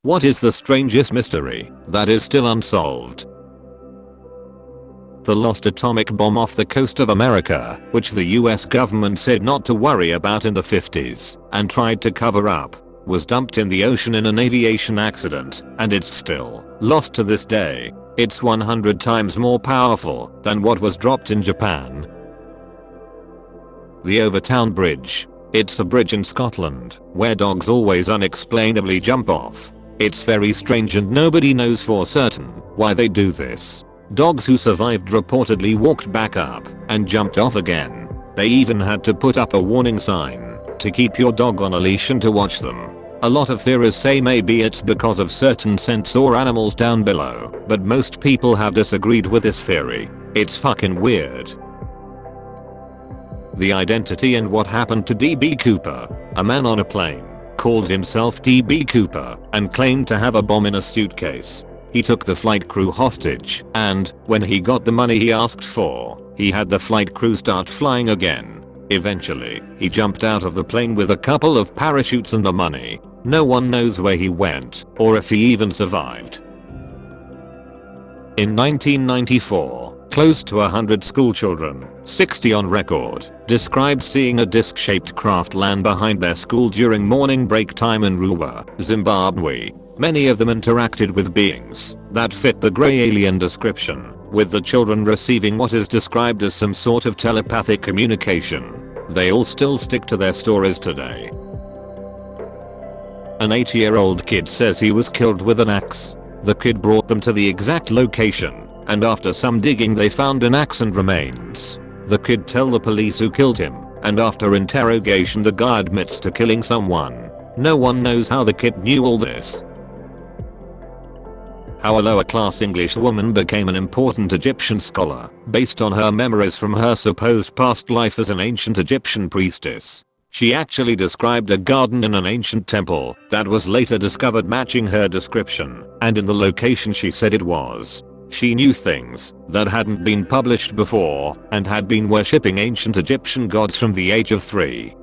What is the strangest mystery that is still unsolved? The lost atomic bomb off the coast of America, which the US government said not to worry about in the 50s and tried to cover up, was dumped in the ocean in an aviation accident, and it's still lost to this day. It's 100 times more powerful than what was dropped in Japan. The Overtown Bridge. It's a bridge in Scotland where dogs always unexplainably jump off. It's very strange and nobody knows for certain why they do this. Dogs who survived reportedly walked back up and jumped off again. They even had to put up a warning sign to keep your dog on a leash and to watch them. A lot of theorists say maybe it's because of certain scents or animals down below, but most people have disagreed with this theory. It's fucking weird. The identity and what happened to D.B. Cooper. A man on a plane called himself D.B. Cooper and claimed to have a bomb in a suitcase. He took the flight crew hostage, and when he got the money he asked for, he had the flight crew start flying again. Eventually, he jumped out of the plane with a couple of parachutes and the money. No one knows where he went or if he even survived. In 1994, close to 100 schoolchildren, 60 on record, described seeing a disc-shaped craft land behind their school during morning break time in Ruwa, Zimbabwe. Many of them interacted with beings that fit the grey alien description, with the children receiving what is described as some sort of telepathic communication. They all still stick to their stories today. An 8-year-old kid says he was killed with an axe. The kid brought them to the exact location, and after some digging they found an axe and remains. The kid tells the police who killed him, and after interrogation the guy admits to killing someone. No one knows how the kid knew all this. How a lower-class English woman became an important Egyptian scholar, based on her memories from her supposed past life as an ancient Egyptian priestess. She actually described a garden in an ancient temple that was later discovered matching her description, and in the location she said it was. She knew things that hadn't been published before and had been worshipping ancient Egyptian gods from the age of 3.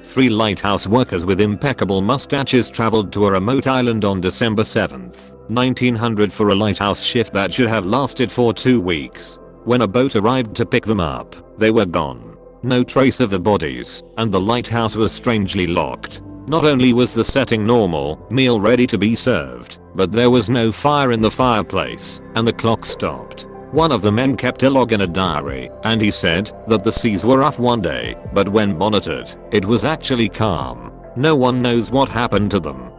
3 lighthouse workers with impeccable mustaches traveled to a remote island on December 7, 1900 for a lighthouse shift that should have lasted for 2 weeks. When a boat arrived to pick them up, they were gone. No trace of the bodies, and the lighthouse was strangely locked. Not only was the setting normal, meal ready to be served, but there was no fire in the fireplace, and the clock stopped. One of the men kept a log in a diary, and he said that the seas were rough one day, but when monitored, it was actually calm. No one knows what happened to them.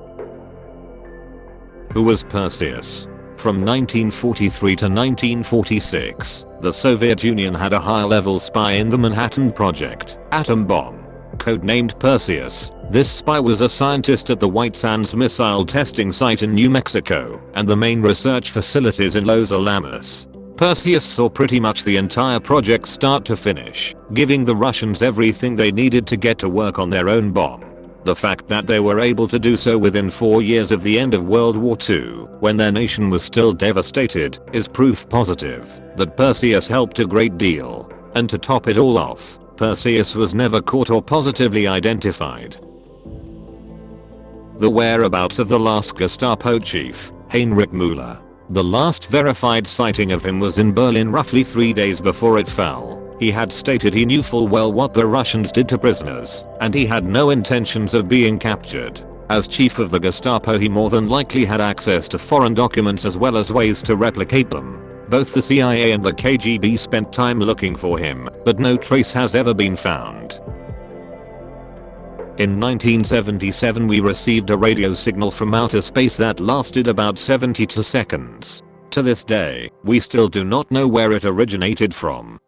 Who was Perseus? From 1943 to 1946, the Soviet Union had a high-level spy in the Manhattan Project, atom bomb. Codenamed Perseus, this spy was a scientist at the White Sands missile testing site in New Mexico and the main research facilities in Los Alamos. Perseus saw pretty much the entire project start to finish, giving the Russians everything they needed to get to work on their own bomb. The fact that they were able to do so within 4 years of the end of World War II, when their nation was still devastated, is proof positive that Perseus helped a great deal. And to top it all off, Perseus was never caught or positively identified. The whereabouts of the last Gestapo chief, Heinrich Müller. The last verified sighting of him was in Berlin roughly 3 days before it fell. He had stated he knew full well what the Russians did to prisoners, and he had no intentions of being captured. As chief of the Gestapo, he more than likely had access to foreign documents as well as ways to replicate them. Both the CIA and the KGB spent time looking for him, but no trace has ever been found. In 1977 we received a radio signal from outer space that lasted about 72 seconds. To this day, we still do not know where it originated from.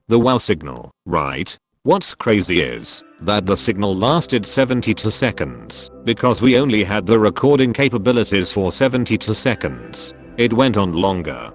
The wow signal, right? What's crazy is that the signal lasted 72 seconds because we only had the recording capabilities for 72 seconds. It went on longer.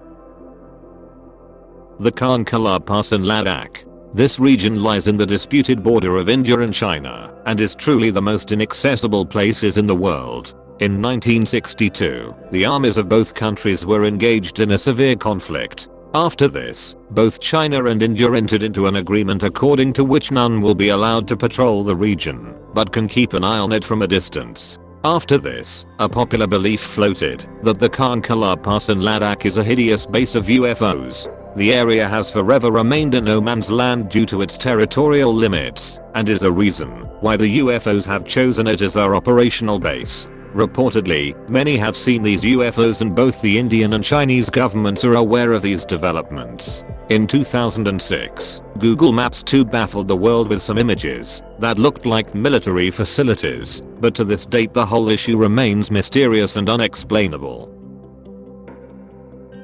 The Khankala Pass in Ladakh. This region lies in the disputed border of India and China and is truly the most inaccessible places in the world. In 1962, the armies of both countries were engaged in a severe conflict. After this, both China and India entered into an agreement according to which none will be allowed to patrol the region, but can keep an eye on it from a distance. After this, a popular belief floated that the Kankala Pass in Ladakh is a hideous base of UFOs. The area has forever remained a no man's land due to its territorial limits, and is a reason why the UFOs have chosen it as their operational base. Reportedly, many have seen these UFOs and both the Indian and Chinese governments are aware of these developments. In 2006, Google Maps too baffled the world with some images that looked like military facilities, but to this date the whole issue remains mysterious and unexplainable.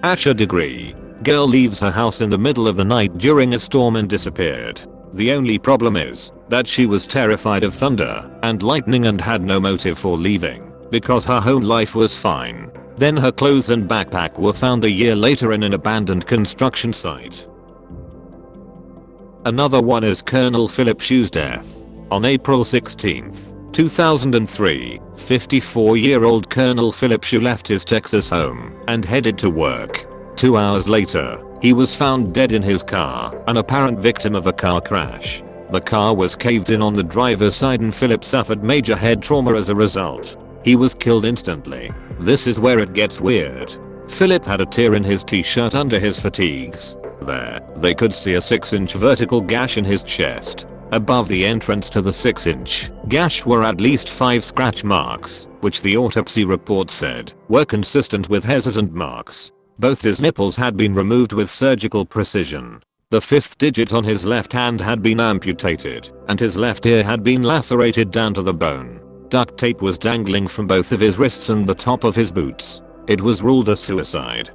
Asher degree. Girl leaves her house in the middle of the night during a storm and disappeared. The only problem is that she was terrified of thunder and lightning and had no motive for leaving because her home life was fine. Then her clothes and backpack were found a year later in an abandoned construction site. Another one is Colonel Philip Shue's death. On April 16, 2003, 54-year-old Colonel Philip Shue left his Texas home and headed to work. 2 hours later, he was found dead in his car, an apparent victim of a car crash. The car was caved in on the driver's side and Philip suffered major head trauma as a result. He was killed instantly. This is where it gets weird. Philip had a tear in his t-shirt under his fatigues. There, they could see a 6-inch vertical gash in his chest. Above the entrance to the 6-inch gash were at least 5 scratch marks, which the autopsy report said were consistent with hesitant marks. Both his nipples had been removed with surgical precision. The 5th digit on his left hand had been amputated, and his left ear had been lacerated down to the bone. Duct tape was dangling from both of his wrists and the top of his boots. It was ruled a suicide.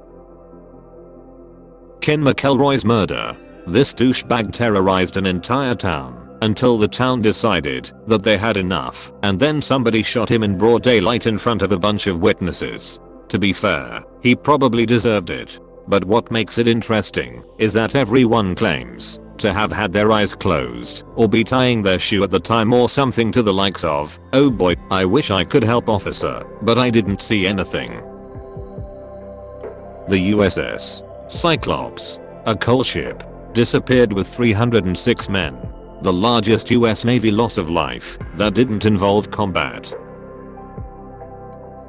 Ken Mcelroy's murder. This douchebag terrorized an entire town until the town decided that they had enough, and then somebody shot him in broad daylight in front of a bunch of witnesses. To be fair, he probably deserved it. But what makes it interesting is that everyone claims to have had their eyes closed or be tying their shoe at the time or something to the likes of, "Oh boy, I wish I could help officer, but I didn't see anything." The USS Cyclops, a coal ship, disappeared with 306 men. The largest US Navy loss of life that didn't involve combat.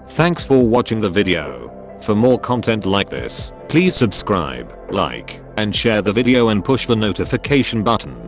Thanks for watching the video. For more content like this, please subscribe, like, and share the video and push the notification button.